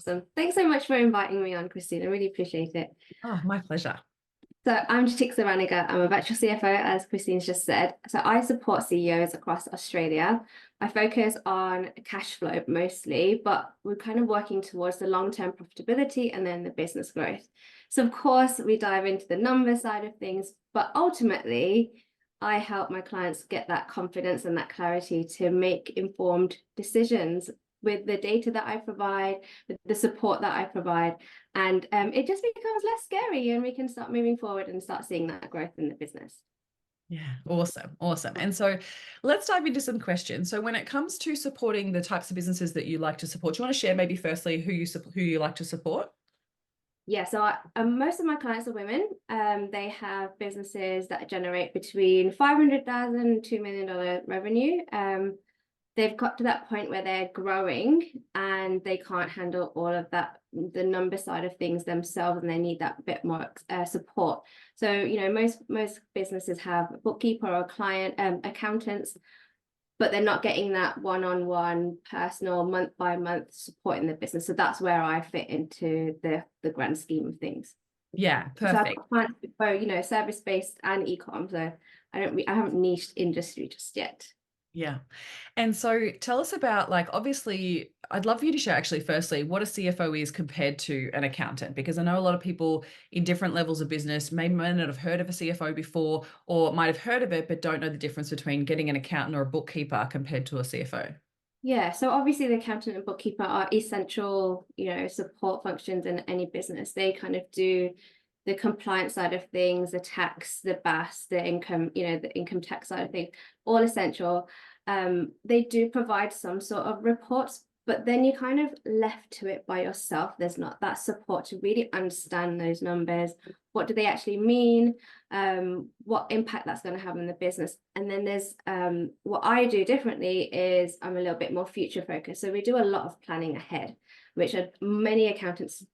Awesome. Thanks so much for inviting me on, Christine. I really appreciate it. Oh, my pleasure. So I'm Jitixa Raniga. I'm a virtual CFO, as Christine's just said. So I support CEOs across Australia. I focus on cash flow mostly, but we're kind of working towards the long-term profitability and then the business growth. So of course, we dive into the number side of things, but ultimately, I help my clients get that confidence and that clarity to make informed decisions with the data that I provide, with the support that I provide. And it just becomes less scary and we can start moving forward and start seeing that growth in the business. Yeah, awesome. Awesome. And so let's dive into some questions. So when it comes to supporting the types of businesses that you like to support, do you want to share maybe firstly who you like to support? Yeah, so most of my clients are women. They have businesses that generate between $500,000 and $2 million revenue. They've got to that point where they're growing and they can't handle all of that, the number side of things themselves, and they need that bit more support. So, you know, most businesses have a bookkeeper or a client, accountants, but they're not getting that one-on-one personal month-by-month support in the business. So that's where I fit into the grand scheme of things. Yeah, So I've perfect. got clients both, you know, service-based and e-com. So I haven't niched industry just yet. Yeah. And so tell us about, like, obviously, I'd love for you to share actually, firstly, what a CFO is compared to an accountant, because I know a lot of people in different levels of business may not have heard of a CFO before, or might have heard of it, but don't know the difference between getting an accountant or a bookkeeper compared to a CFO. Yeah, so obviously the accountant and bookkeeper are essential, you know, support functions in any business. They kind of do the compliance side of things, the tax, the BAS, the income, you know, the income tax side of things, all essential. They do provide some sort of reports, but then you're kind of left to it by yourself. There's not that support to really understand those numbers. What do they actually mean? What impact that's going to have on the business. And then there's what I do differently is I'm a little bit more future focused. So we do a lot of planning ahead, which many accountants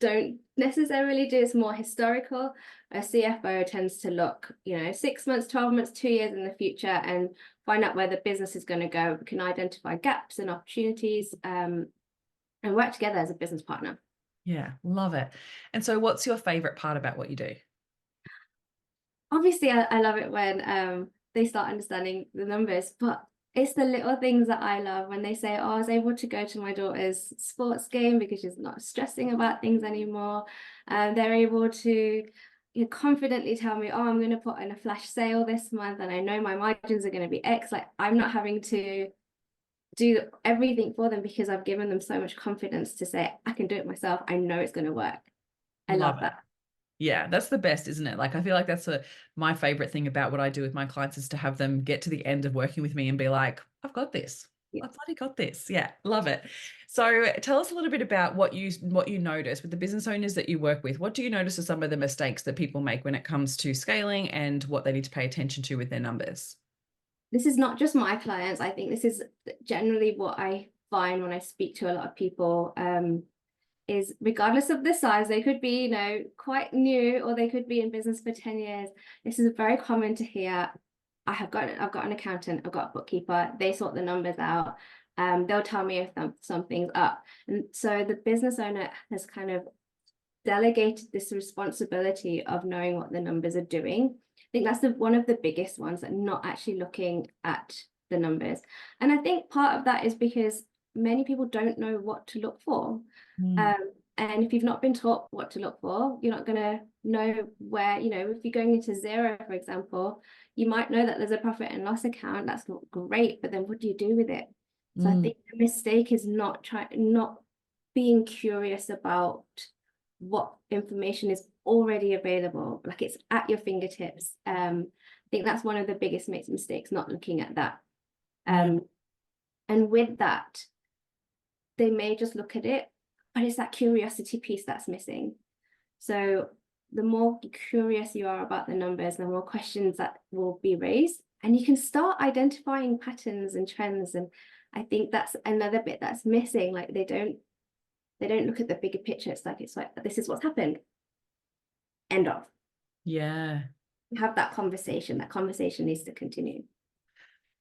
don't necessarily do. It's more historical. A CFO tends to look, you know, 6 months, 12 months, 2 years in the future and find out where the business is going to go. We can identify gaps and opportunities and work together as a business partner. Yeah, love it. And so what's your favorite part about what you do? Obviously, I love it when they start understanding the numbers, but it's the little things that I love when they say, oh, I was able to go to my daughter's sports game because she's not stressing about things anymore. They're able to, you know, confidently tell me, oh, I'm going to put in a flash sale this month and I know my margins are going to be X. Like I'm not having to do everything for them because I've given them so much confidence to say, I can do it myself. I know it's going to work. I Love love it. that. Yeah, that's the best, isn't it? Like, I feel like that's my favorite thing about what I do with my clients is to have them get to the end of working with me and be like, I've got this. Yeah. I've bloody got this. Yeah, love it. So tell us a little bit about what you notice with the business owners that you work with. What do you notice are some of the mistakes that people make when it comes to scaling and what they need to pay attention to with their numbers? This is not just my clients. I think this is generally what I find when I speak to a lot of people, is regardless of the size, they could be, you know, quite new or they could be in business for 10 years. This is very common to hear. I've got an accountant, I've got a bookkeeper, they sort the numbers out. They'll tell me if something's up. And so the business owner has kind of delegated this responsibility of knowing what the numbers are doing. I think that's one of the biggest ones, that not actually looking at the numbers. And I think part of that is because many people don't know what to look for. Mm, And if you've not been taught what to look for, you're not going to know where, you know, if you're going into zero, for example, you might know that there's a profit and loss account. That's not great, but then what do you do with it? So I mm, think the mistake is not being curious about what information is already available, like it's at your fingertips. I think that's one of the biggest mistakes, not looking at that. yeah. And with that, they may just look at it, but it's that curiosity piece that's missing. So the more curious you are about the numbers, the more questions that will be raised, and you can start identifying patterns and trends. And I think that's another bit that's missing. Like they don't look at the bigger picture. It's like this is what's happened. End of. Yeah. Have that conversation. That conversation needs to continue.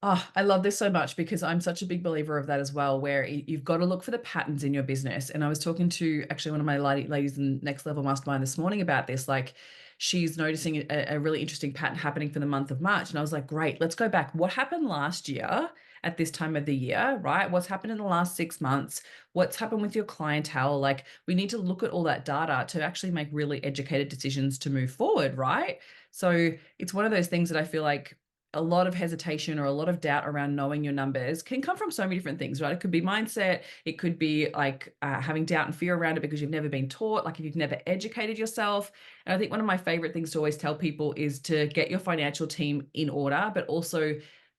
Oh, I love this so much because I'm such a big believer of that as well, where you've got to look for the patterns in your business. And I was talking to actually one of my ladies in Next Level Mastermind this morning about this. Like, she's noticing a really interesting pattern happening for the month of March. And I was like, great, let's go back. What happened last year at this time of the year, right? What's happened in the last 6 months? What's happened with your clientele? Like, we need to look at all that data to actually make really educated decisions to move forward, right? So it's one of those things that I feel like a lot of hesitation or a lot of doubt around knowing your numbers can come from so many different things, right? It could be mindset. It could be like having doubt and fear around it because you've never been taught, like if you've never educated yourself. And I think one of my favorite things to always tell people is to get your financial team in order, but also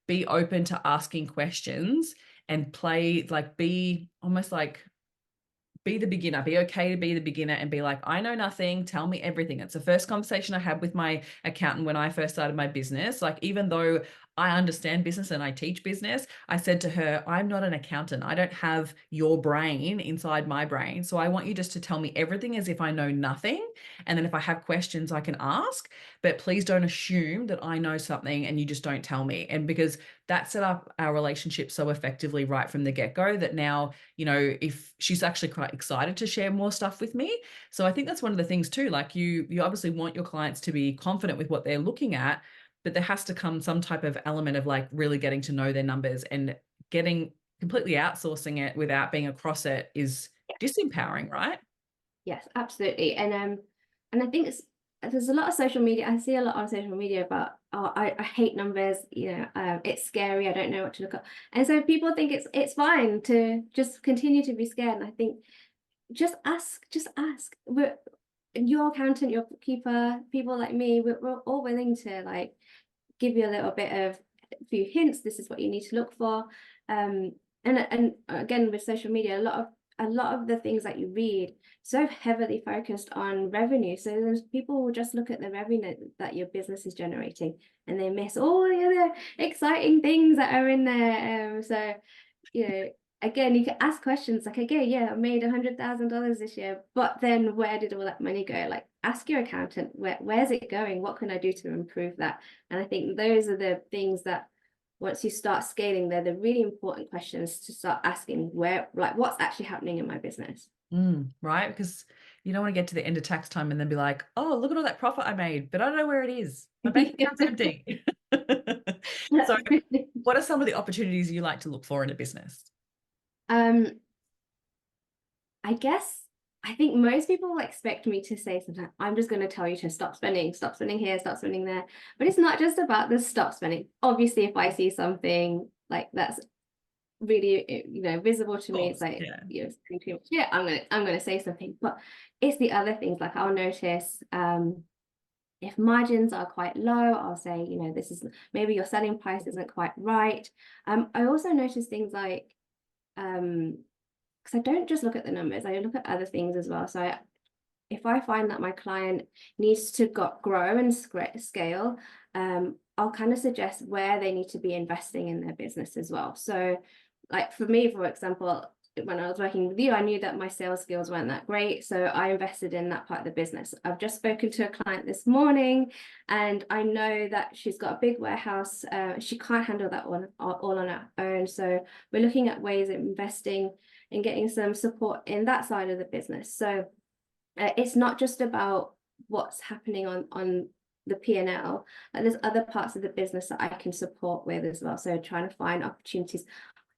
be open to asking questions and play, like be almost like be the beginner, be okay to be the beginner and be like, I know nothing, tell me everything. It's the first conversation I had with my accountant when I first started my business. Like, even though I understand business and I teach business, I said to her, I'm not an accountant. I don't have your brain inside my brain. So I want you just to tell me everything as if I know nothing. And then if I have questions, I can ask, but please don't assume that I know something and you just don't tell me. And because that set up our relationship so effectively right from the get-go that now, you know, if she's actually quite excited to share more stuff with me. So I think that's one of the things too, like you obviously want your clients to be confident with what they're looking at, but there has to come some type of element of like really getting to know their numbers, and getting completely outsourcing it without being across it is disempowering, right? Yes, absolutely. And I think there's a lot of social media. I see a lot on social media about, oh, I hate numbers, it's scary, I don't know what to look at. And so people think it's fine to just continue to be scared. And I think just ask. Your accountant, your bookkeeper, people like me, we're all willing to like give you a little bit of a few hints. This is what you need to look for. And again, with social media, a lot of the things that you read so heavily focused on revenue. So there's people will just look at the revenue that your business is generating, and they miss all the other exciting things that are in there. So, again, you can ask questions like, okay, yeah, I made $100,000 this year, but then where did all that money go? Like, ask your accountant, where's it going? What can I do to improve that? And I think those are the things that once you start scaling, they're the really important questions to start asking, what's actually happening in my business. Right? Because you don't want to get to the end of tax time and then be like, oh, look at all that profit I made, but I don't know where it is. My bank account's empty. So what are some of the opportunities you like to look for in a business? um I guess I think most people will expect me to say something. I'm just going to tell you to stop spending here, stop spending there. But it's not just about the stop spending. Obviously, if I see something like that's really, visible to Of me, it's course, like, yeah. spending too much. Yeah, I'm gonna say something. But it's the other things, like I'll notice if margins are quite low, I'll say, this is maybe your selling price isn't quite right. I also notice things like because I don't just look at the numbers, I look at other things as well. So if I find that my client needs to grow and scale, I'll kind of suggest where they need to be investing in their business as well. So like for me, for example, when I was working with you, I knew that my sales skills weren't that great. So I invested in that part of the business. I've just spoken to a client this morning, and I know that she's got a big warehouse. She can't handle that all on her own. So we're looking at ways of investing and getting some support in that side of the business. So it's not just about what's happening on the P&L. There's other parts of the business that I can support with as well. So trying to find opportunities.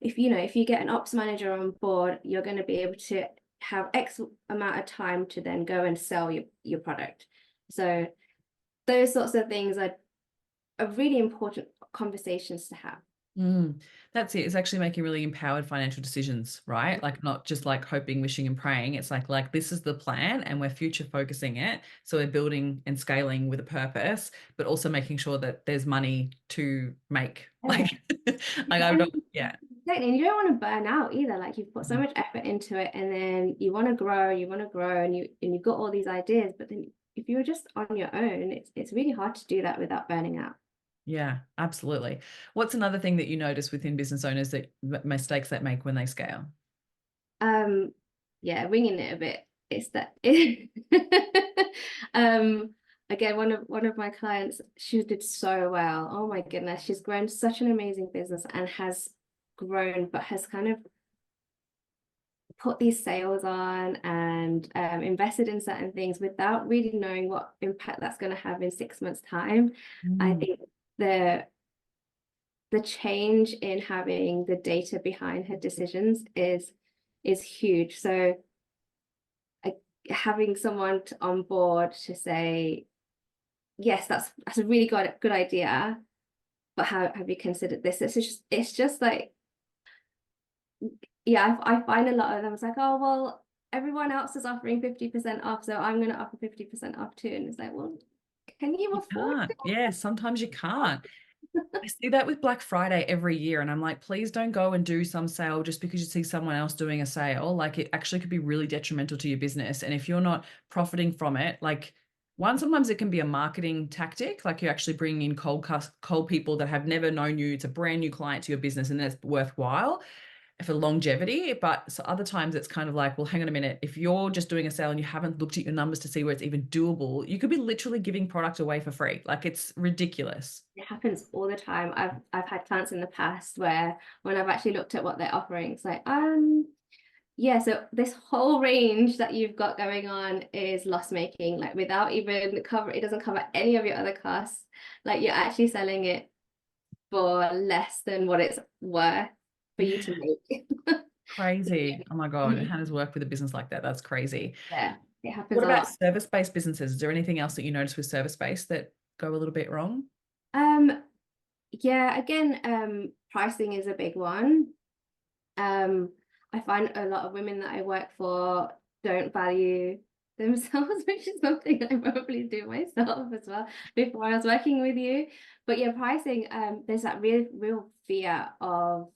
If you get an ops manager on board, you're going to be able to have X amount of time to then go and sell your product. So those sorts of things are really important conversations to have. That's it. It's actually making really empowered financial decisions, right? Like not just like hoping, wishing, and praying. It's like this is the plan and we're future focusing it. So we're building and scaling with a purpose, but also making sure that there's money to make. Yeah. Like I don't, yeah. Exactly. And you don't want to burn out either. Like you've put so much effort into it, and then you want to grow, and you've got all these ideas, but then if you're just on your own, it's really hard to do that without burning out. Yeah, absolutely. What's another thing that you notice within business owners that mistakes they make when they scale? Yeah, winging it a bit. It's that um again, one of my clients, she did so well. Oh my goodness, she's grown such an amazing business and has grown, but has kind of put these sales on and invested in certain things without really knowing what impact that's going to have in 6 months' time. I Mm. think the change in having the data behind her decisions is huge. So having someone on board to say, yes, that's a really good idea, but how have you considered this? It's just like, yeah, I find a lot of them, it's like, oh well, everyone else is offering 50% off, so I'm going to offer 50% off too. And it's like, well, can you You afford can't. Yeah, sometimes you can't. I see that with Black Friday every year, and I'm like, please don't go and do some sale just because you see someone else doing a sale. Like, it actually could be really detrimental to your business. And if you're not profiting from it, like, one, sometimes it can be a marketing tactic, like you're actually bringing in cold people that have never known you. It's a brand new client to your business, and that's worthwhile for longevity. But so other times it's kind of like, well, hang on a minute. If you're just doing a sale and you haven't looked at your numbers to see where it's even doable, you could be literally giving product away for free. Like, it's ridiculous. It happens all the time. I've had clients in the past where when I've actually looked at what they're offering, it's like, yeah, so this whole range that you've got going on is loss making, like without even it doesn't cover any of your other costs. Like you're actually selling it for less than what it's worth for you to Yeah. make. Crazy. Oh my God. Mhm. How does work with a business like that? That's crazy. Yeah, it happens What a about lot. service-based businesses? Is there anything else that you notice with service-based that go a little bit wrong? Um, yeah, again, pricing is a big one. Um, I find a lot of women that I work for don't value themselves, which is something I probably do myself as well before I was working with you. But yeah, pricing, there's that real fear of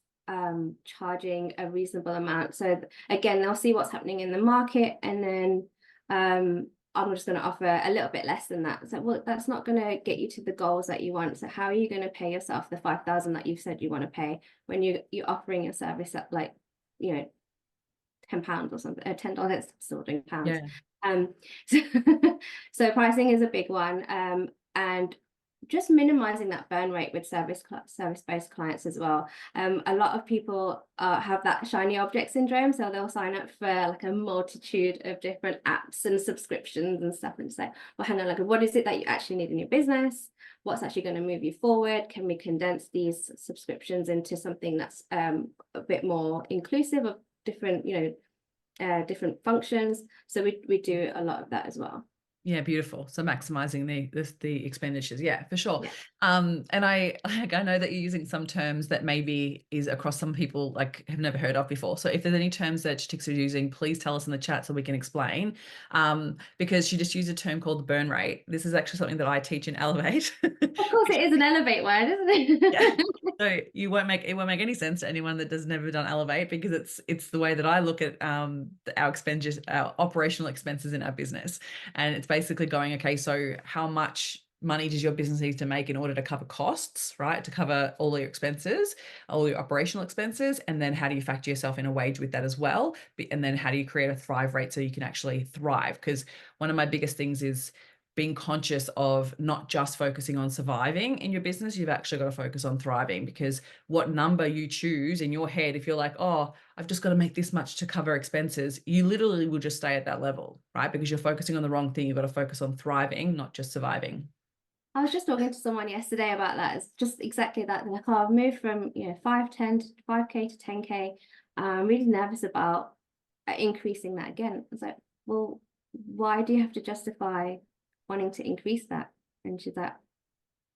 charging a reasonable amount. So again, they'll see what's happening in the market, and then I'm just going to offer a little bit less than that. So, well, that's not going to get you to the goals that you want. So how are you going to pay yourself the 5,000 that you've said you want to pay when you're offering a service at, like, you know, £10 or something, $10, still doing pounds. Yeah. So, so pricing is a big one, and just minimizing that burn rate with service-based clients as well. A lot of people have that shiny object syndrome, so they'll sign up for like a multitude of different apps and subscriptions and stuff, and say, well, hang on, like, what is it that you actually need in your business? What's actually going to move you forward? Can we condense these subscriptions into something that's a bit more inclusive of different, different functions? So we do a lot of that as well. Yeah, beautiful. So maximizing the expenditures. Yeah, for sure. Yeah. And I like, I know that you're using some terms that maybe is across some people like have never heard of before. So if there's any terms that Jitixa is using, please tell us in the chat so we can explain. Because she just used a term called the burn rate. This is actually something that I teach in Elevate. Of course, it is an elevate word, isn't Yeah. it? So it won't make any sense to anyone that has never done Elevate, because it's the way that I look at our expenditures, our operational expenses in our business. And it's basically going, okay, so how much money does your business need to make in order to cover costs, right? To cover all your expenses, all your operational expenses, and then how do you factor yourself in a wage with that as well? And then how do you create a thrive rate so you can actually thrive? Because one of my biggest things is being conscious of not just focusing on surviving in your business. You've actually got to focus on thriving, because what number you choose in your head, if you're like, oh, I've just got to make this much to cover expenses, you literally will just stay at that level, right? Because you're focusing on the wrong thing. You've got to focus on thriving, not just surviving. I was just talking to someone yesterday about that. It's just exactly that. They're like, oh, I've moved from 510 to 5K to 10K. I'm really nervous about increasing that again. It's like, well, why do you have to justify wanting to increase that? And she's like,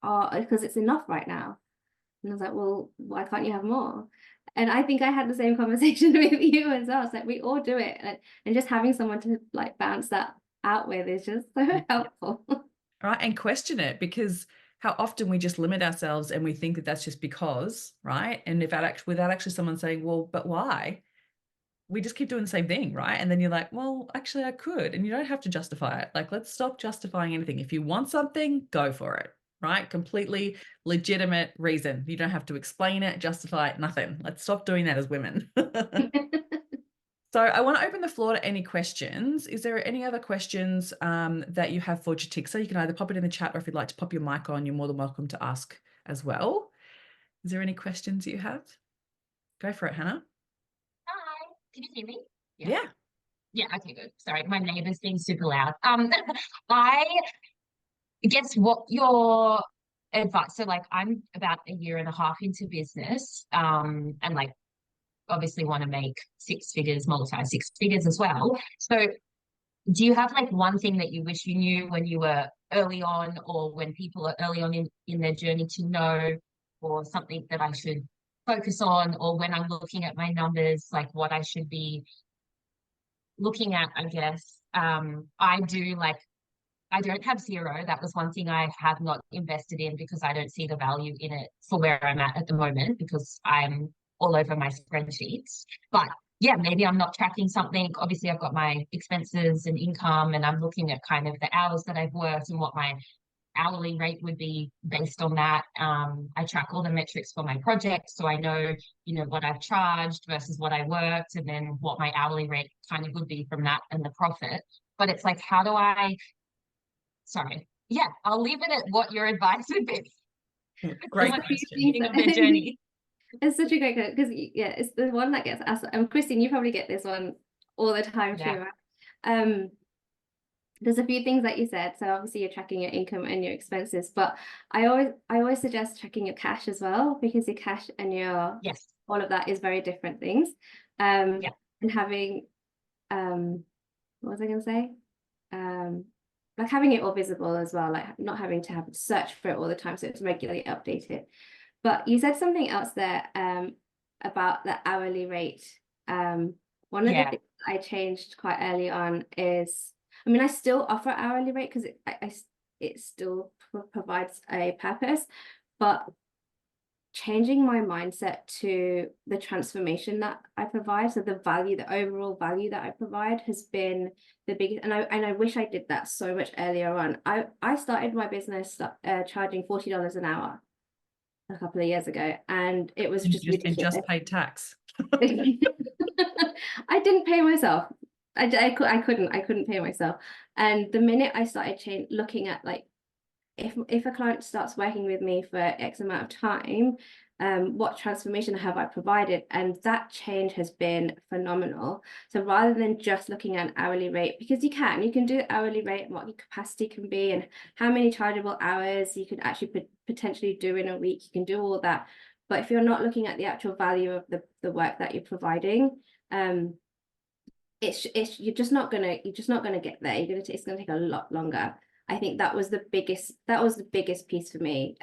oh, because it's enough right now. And I was like, well, why can't you have more? And I think I had the same conversation with you as well. It's like we all do it. And just having someone to like bounce that out with is just so Yeah. helpful. Right. And question it, because how often we just limit ourselves and we think that that's just because, right? And if that actually, without actually someone saying, well, but why? We just keep doing the same thing, right? And then you're like, well, actually, I could. And you don't have to justify it. Like, let's stop justifying anything. If you want something, go for it, right? Completely legitimate reason. You don't have to explain it, justify it, nothing. Let's stop doing that as women. So I want to open the floor to any questions. Is there any other questions that you have for Jitixa? You can either pop it in the chat, or if you'd like to pop your mic on, you're more than welcome to ask as well. Is there any questions you have? Go for it, Hannah. Hi, can you hear me? Yeah. Yeah, okay, good. Sorry, my neighbour's being super loud. I guess what your advice, so like I'm about a year and a half into business, and like obviously want to make six figures, multi six figures as well. So do you have like one thing that you wish you knew when you were early on, or when people are early on in their journey to know, or something that I should focus on, or when I'm looking at my numbers, like what I should be looking at, I guess. I don't have zero. That was one thing I have not invested in because I don't see the value in it for where I'm at the moment, because I'm all over my spreadsheets. But yeah, maybe I'm not tracking something. Obviously, I've got my expenses and income, and I'm looking at kind of the hours that I've worked and what my hourly rate would be based on that. I track all the metrics for my project, so I know, what I've charged versus what I worked, and then what my hourly rate kind of would be from that and the profit. But it's like, how do I, sorry, yeah, I'll leave it at what your advice would be. Great Someone who's question. beginning of their journey. It's such a great question because yeah, it's the one that gets asked. Christine, you probably get this one all the time too, Yeah. right? There's a few things that you said. So obviously you're tracking your income and your expenses, but I always suggest tracking your cash as well, because your cash and your Yes. all of that is very different things. Yeah. And having what was I going to say? Like having it all visible as well, like not having to have to search for it all the time, so it's regularly updated. But you said something else there about the hourly rate. One of the things I changed quite early on is, I mean, I still offer hourly rate because it still provides a purpose, but changing my mindset to the transformation that I provide, so the value, the overall value that I provide has been the biggest. And I wish I did that so much earlier on. I started my business charging $40 an hour a couple of years ago, and it was just ridiculous. And just paid tax. I didn't pay myself. I couldn't pay myself. And the minute I started looking at like, if a client starts working with me for X amount of time, what transformation have I provided? And that change has been phenomenal. So rather than just looking at an hourly rate, because you can do hourly rate and what your capacity can be and how many chargeable hours you could actually potentially do in a week, you can do all that. But if you're not looking at the actual value of the work that you're providing, you're just not gonna get there. It's gonna take a lot longer. I think that was the biggest piece for me.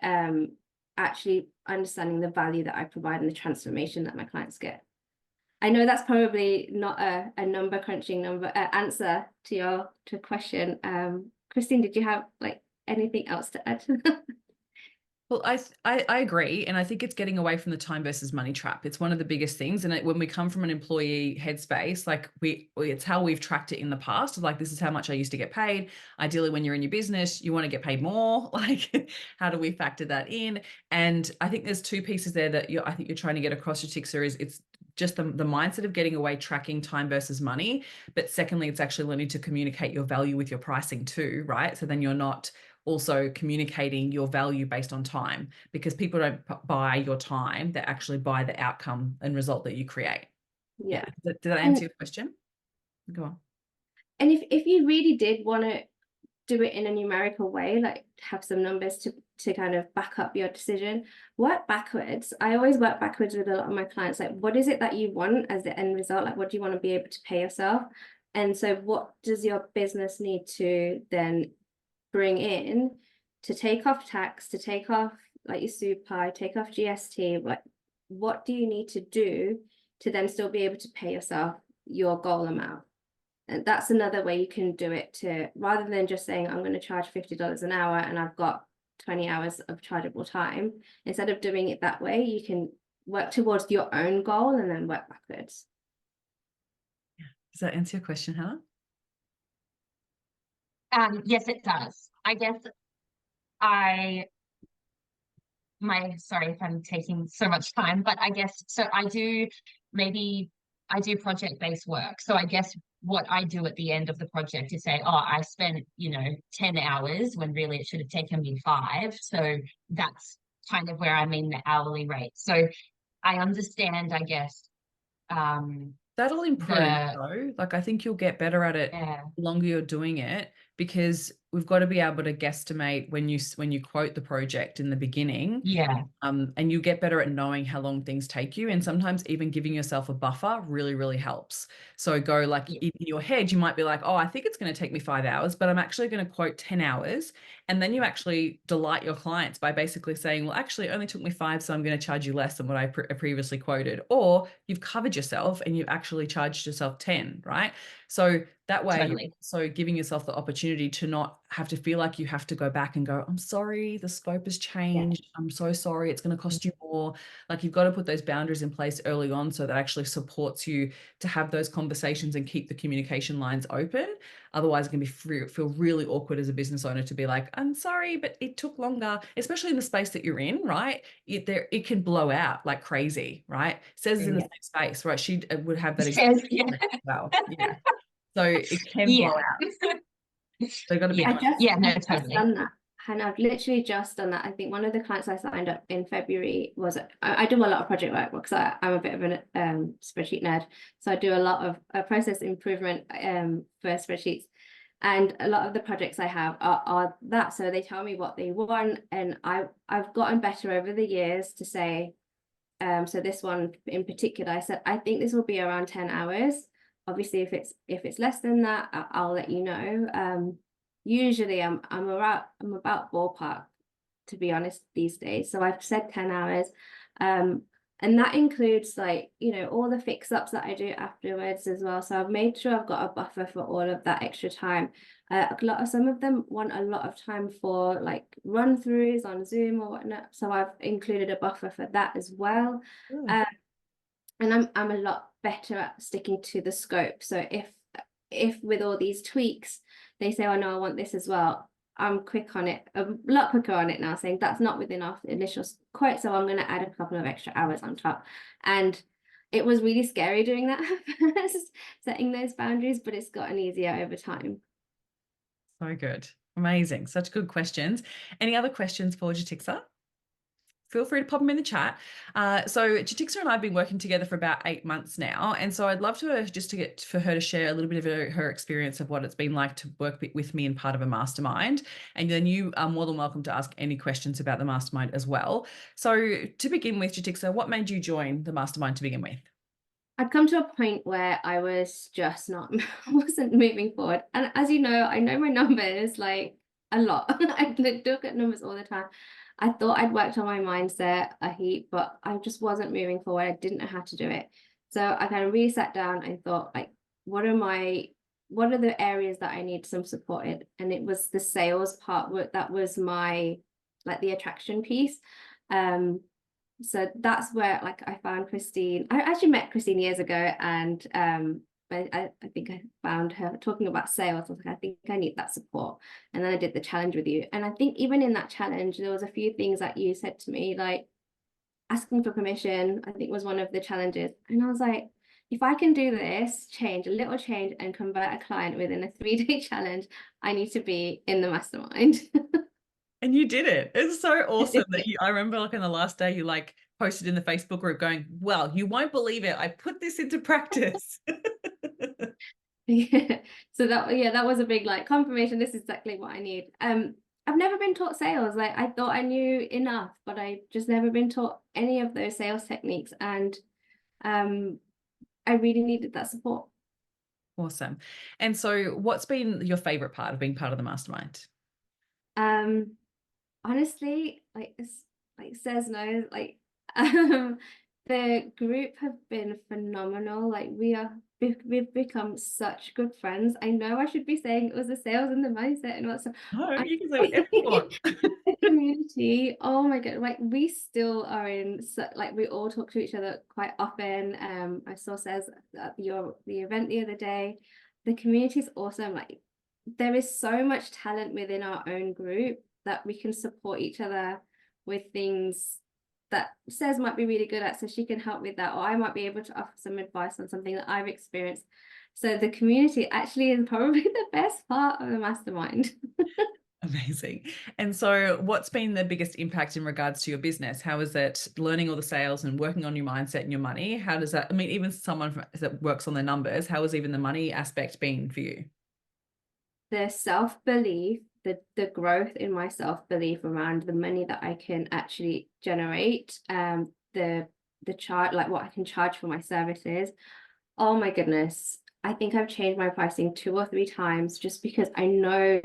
Actually understanding the value that I provide and the transformation that my clients get. I know that's probably not a number crunching answer to your question. Christine, did you have like anything else to add to that? Well, I agree. And I think it's getting away from the time versus money trap. It's one of the biggest things. And when we come from an employee headspace, like it's how we've tracked it in the past. Like, this is how much I used to get paid. Ideally, when you're in your business, you want to get paid more. Like, how do we factor that in? And I think there's two pieces there that I think you're trying to get across, Jitixa, is it's just the mindset of getting away tracking time versus money. But secondly, it's actually learning to communicate your value with your pricing too, right? So then you're not also communicating your value based on time, because people don't buy your time, they actually buy the outcome and result that you create. Yeah. Did that answer your question? Go on. And if you really did want to do it in a numerical way, like have some numbers to kind of back up your decision, work backwards. I always work backwards with a lot of my clients. Like, what is it that you want as the end result? Like, what do you want to be able to pay yourself? And so what does your business need to then bring in to take off tax, to take off like your super, take off GST? What do you need to do to then still be able to pay yourself your goal amount? And that's another way you can do it, to rather than just saying I'm going to charge $50 an hour and I've got 20 hours of chargeable time. Instead of doing it that way, you can work towards your own goal and then work backwards. Yeah. Does that answer your question, Hannah? Yes, it does. I guess sorry if I'm taking so much time, but I guess, so I do maybe I do project-based work. So I guess what I do at the end of the project is say, oh, I spent, 10 hours when really it should have taken me 5. So that's kind of where I mean the hourly rate. So I understand, I guess, That'll improve the, though. Like I think you'll get better at it yeah, the longer you're doing it, because we've got to be able to guesstimate when you quote the project in the beginning. yeah, And you get better at knowing how long things take you. And sometimes even giving yourself a buffer really, really helps. So go like yeah, in your head, you might be like, oh, I think it's going to take me 5 hours, but I'm actually going to quote 10 hours. And then you actually delight your clients by basically saying, well, actually it only took me 5, so I'm going to charge you less than what I previously quoted. Or you've covered yourself and you've actually charged yourself 10, right? So that way, you're totally. also giving yourself the opportunity to not have to feel like you have to go back and go, I'm sorry, the scope has Yeah. changed. I'm so sorry, it's going to cost you more. Like you've got to put those boundaries in place early on so that actually supports you to have those conversations and keep the communication lines open. Otherwise, it can feel really awkward as a business owner to be like, I'm sorry, but it took longer, especially in the space that you're in, right? It can blow out like crazy, right? Says is in the Yeah. same space, right? She would have that Says, exact yeah, well. Yeah. So it can blow yeah, out. They've got to be yeah, conscious. yeah, no, I've just totally. done that. And I've literally just done that. I think one of the clients I signed up in February was, I do a lot of project work because I'm a bit of a spreadsheet nerd. So I do a lot of process improvement for spreadsheets. And a lot of the projects I have are that. So they tell me what they want. And I've gotten better over the years to say, so this one in particular, I said, I think this will be around 10 hours. Obviously, if it's less than that, I'll let you know. Usually I'm about ballpark, to be honest, these days. So I've said 10 hours. And that includes like, all the fix ups that I do afterwards as well. So I've made sure I've got a buffer for all of that extra time. Some of them want a lot of time for like run throughs on Zoom or whatnot. So I've included a buffer for that as well. Good. Um, and I'm a lot better at sticking to the scope. So if with all these tweaks, they say, oh no, I want this as well, I'm quick on it, a lot quicker on it now, saying that's not within our initial quote, so I'm going to add a couple of extra hours on top. And it was really scary doing that first, setting those boundaries, but it's gotten easier over time. So good. Amazing. Such good questions. Any other questions for Jitixa? Feel free to pop them in the chat. So Jitixa and I have been working together for about 8 months now. And so I'd love to get for her to share a little bit of her experience of what it's been like to work with me in part of a mastermind. And then you are more than welcome to ask any questions about the mastermind as well. So to begin with, Jitixa, what made you join the mastermind to begin with? I'd come to a point where I was just not, wasn't moving forward. And as you know, I know my numbers like a lot. I look at numbers all the time. I thought I'd worked on my mindset a heap, but I just wasn't moving forward. I didn't know how to do it. So I kind of really sat down and thought, like, what are the areas that I need some support in? And it was the sales part that was my, like the attraction piece. So that's where like I found Christine. I actually met Christine years ago, and I think I found her talking about sales. I was like, I think I need that support. And then I did the challenge with you. And I think even in that challenge, there was a few things that you said to me, like asking for permission, I think was one of the challenges. And I was like, if I can do this, change, a little change and convert a client within a 3-day challenge, I need to be in the mastermind. And you did it. It's so awesome that I remember like on the last day, you like posted in the Facebook group going, well, you won't believe it. I put this into practice. Yeah. So that was a big like confirmation. This is exactly what I need. I've never been taught sales. Like I thought I knew enough, but I just never been taught any of those sales techniques. And I really needed that support. Awesome. And so what's been your favorite part of being part of the mastermind? Honestly, like says no, like the group have been phenomenal. Like we've become such good friends. I know I should be saying it was the sales and the mindset and what's No, you can say whatever you want. the community. Oh my god, like we still are in like we all talk to each other quite often. I saw says at the event the other day. The community is awesome. Like there is so much talent within our own group that we can support each other with things that says might be really good at, so she can help with that, or I might be able to offer some advice on something that I've experienced. So the community actually is probably the best part of the mastermind. Amazing. And so what's been the biggest impact in regards to your business? How is it learning all the sales and working on your mindset and your money? How does that, I mean, even someone that works on the numbers, how has even the money aspect been for you? The self-belief, the growth in my self-belief around the money that I can actually generate, the charge, like what I can charge for my services. Oh my goodness. I think I've changed my pricing 2 or 3 times just because I know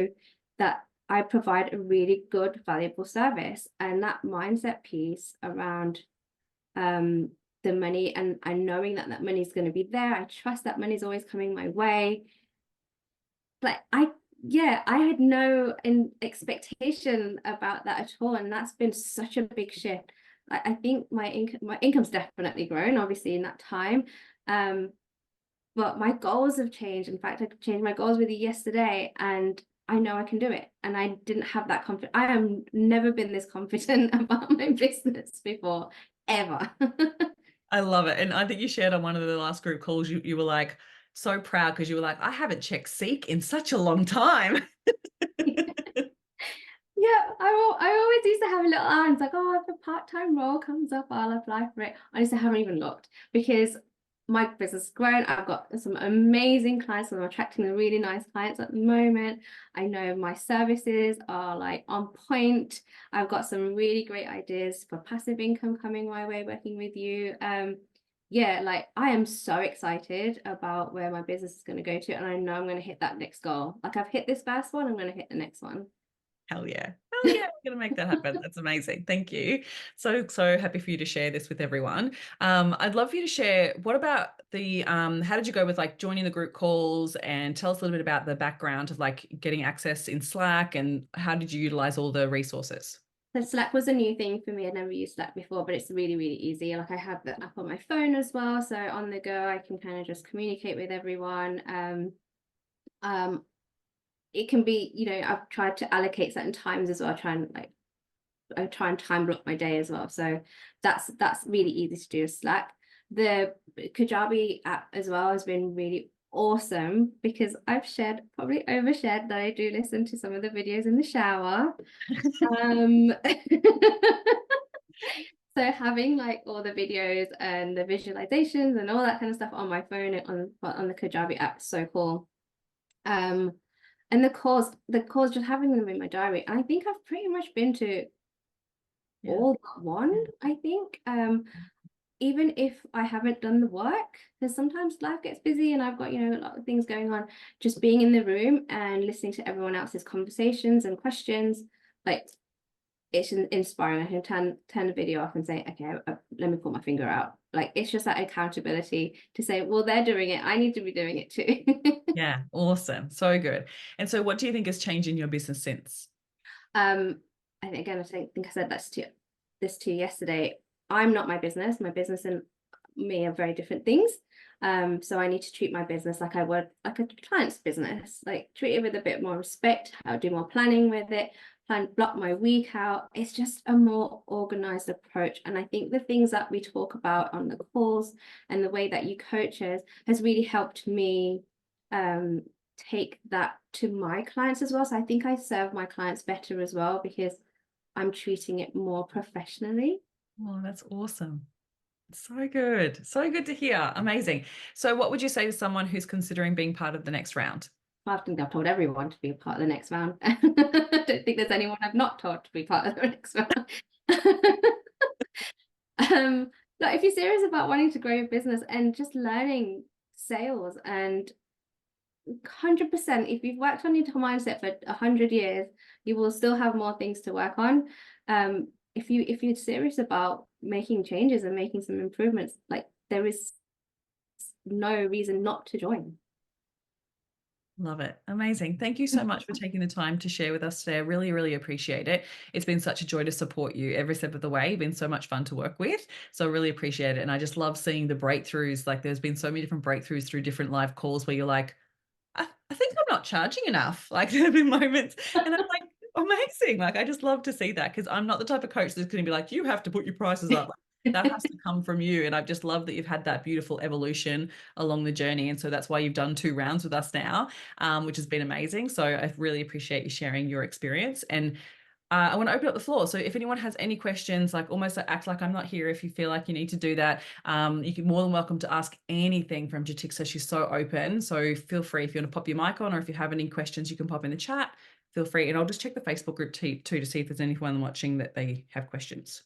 that I provide a really good, valuable service. And that mindset piece around the money and knowing that that money is going to be there. I trust that money is always coming my way. But I had no expectation about that at all. And that's been such a big shift. I think my income's definitely grown, obviously, in that time. But my goals have changed. In fact, I changed my goals with you yesterday, and I know I can do it. And I didn't have that confidence. I have never been this confident about my business before, ever. I love it. And I think you shared on one of the last group calls, you were like so proud because you were like, I haven't checked Seek in such a long time. Yeah, I always used to have a little eye. It's like, oh, if a part-time role comes up, I'll apply for it. I just haven't even looked because my business has grown. I've got some amazing clients, and I'm attracting the really nice clients at the moment. I know my services are like on point. I've got some really great ideas for passive income coming my way working with you. Yeah, like I am so excited about where my business is going to go to, and I know I'm going to hit that next goal. Like I've hit this first one, I'm going to hit the next one. Hell yeah. Hell yeah, we're going to make that happen. That's amazing. Thank you. So happy for you to share this with everyone. I'd love for you to share, what about the, how did you go with like joining the group calls, and tell us a little bit about the background of like getting access in Slack, and how did you utilize all the resources? So Slack was a new thing for me. I'd never used Slack before, but it's really, really easy. Like I have the app on my phone as well. So on the go, I can kind of just communicate with everyone. It can be, I've tried to allocate certain times as well. I try and time block my day as well. So that's really easy to do with Slack. The Kajabi app as well has been really awesome because I've probably overshared that I do listen to some of the videos in the shower. So having like all the videos and the visualizations and all that kind of stuff on my phone on the Kajabi app is so cool. And the calls just having them in my diary. And I think I've pretty much been to all but one, I think. Even if I haven't done the work, because sometimes life gets busy and I've got, a lot of things going on, just being in the room and listening to everyone else's conversations and questions, like it's inspiring. I can turn the video off and say, okay, let me pull my finger out. Like it's just that accountability to say, well, they're doing it, I need to be doing it too. Yeah, awesome. So good. And so what do you think has changed in your business since? And again, I think I said this to you yesterday. I'm not my business. My business and me are very different things. So I need to treat my business like I would like a client's business, like treat it with a bit more respect. I'll do more planning with it, block my week out. It's just a more organized approach. And I think the things that we talk about on the calls and the way that you coach us has really helped me take that to my clients as well. So I think I serve my clients better as well because I'm treating it more professionally. Oh, that's awesome. So good. So good to hear. Amazing. So what would you say to someone who's considering being part of the next round? I think I've told everyone to be a part of the next round. I don't think there's anyone I've not told to be part of the next round. Like if you're serious about wanting to grow your business and just learning sales, and 100%, if you've worked on your mindset for 100 years, you will still have more things to work on. If you're serious about making changes and making some improvements, like there is no reason not to join. Love it. Amazing. Thank you so much for taking the time to share with us today. I really, really appreciate it. It's been such a joy to support you every step of the way. You've been so much fun to work with. So I really appreciate it. And I just love seeing the breakthroughs. Like there's been so many different breakthroughs through different live calls where you're like, I think I'm not charging enough. Like there have been moments and I'm like, oh amazing. Like, I just love to see that, because I'm not the type of coach that's going to be like, you have to put your prices up. That has to come from you. And I just love that you've had that beautiful evolution along the journey. And so that's why you've done 2 rounds with us now, which has been amazing. So I really appreciate you sharing your experience. And I want to open up the floor. So if anyone has any questions, like almost like act like I'm not here, if you feel like you need to do that, you can more than welcome to ask anything from Jitixa. She's so open. So feel free, if you want to pop your mic on, or if you have any questions, you can pop in the chat. Feel free. And I'll just check the Facebook group too to see if there's anyone watching that they have questions.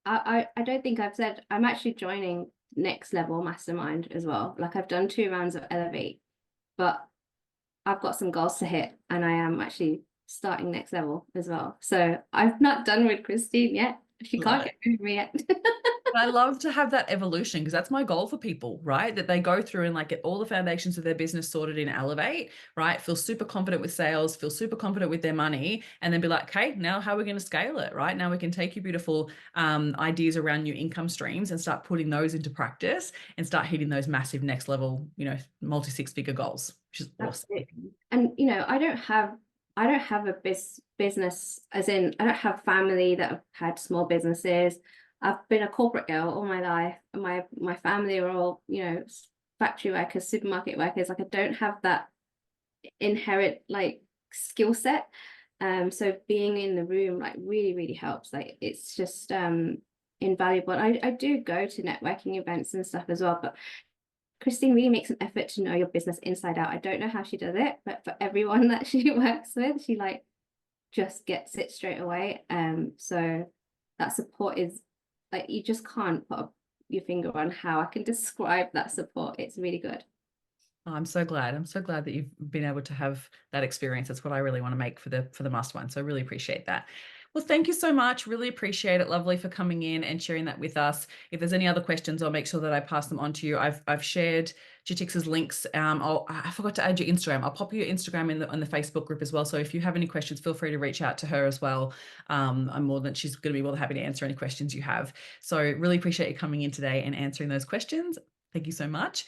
I don't think I've said I'm actually joining Next Level Mastermind as well. Like, I've done 2 rounds of Elevate, but I've got some goals to hit, and I am actually starting Next Level as well. So I'm not done with Christine yet. She can't get over me yet. I love to have that evolution, because that's my goal for people, right? That they go through and like get all the foundations of their business sorted in Elevate, right? Feel super confident with sales, feel super confident with their money, and then be like, okay, now how are we going to scale it, right? Now we can take your beautiful ideas around new income streams and start putting those into practice and start hitting those massive next level, multi 6-figure goals, which is awesome. Absolutely. And I don't have a business, as in I don't have family that have had small businesses. I've been a corporate girl all my life. My family are all, factory workers, supermarket workers. Like, I don't have that inherent like skill set. So being in the room like really, really helps. Like, it's just invaluable. And I do go to networking events and stuff as well, but Christine really makes an effort to know your business inside out. I don't know how she does it, but for everyone that she works with, she like just gets it straight away. So that support is like, you just can't put your finger on how I can describe that support. It's really good. Oh, I'm so glad. I'm so glad that you've been able to have that experience. That's what I really want to make for the Mastermind. So I really appreciate that. Well, thank you so much. Really appreciate it. Lovely for coming in and sharing that with us. If there's any other questions, I'll make sure that I pass them on to you. I've shared Jitixa's links. I forgot to add your Instagram. I'll pop your Instagram on the Facebook group as well. So if you have any questions, feel free to reach out to her as well. She's going to be more than happy to answer any questions you have. So really appreciate you coming in today and answering those questions. Thank you so much.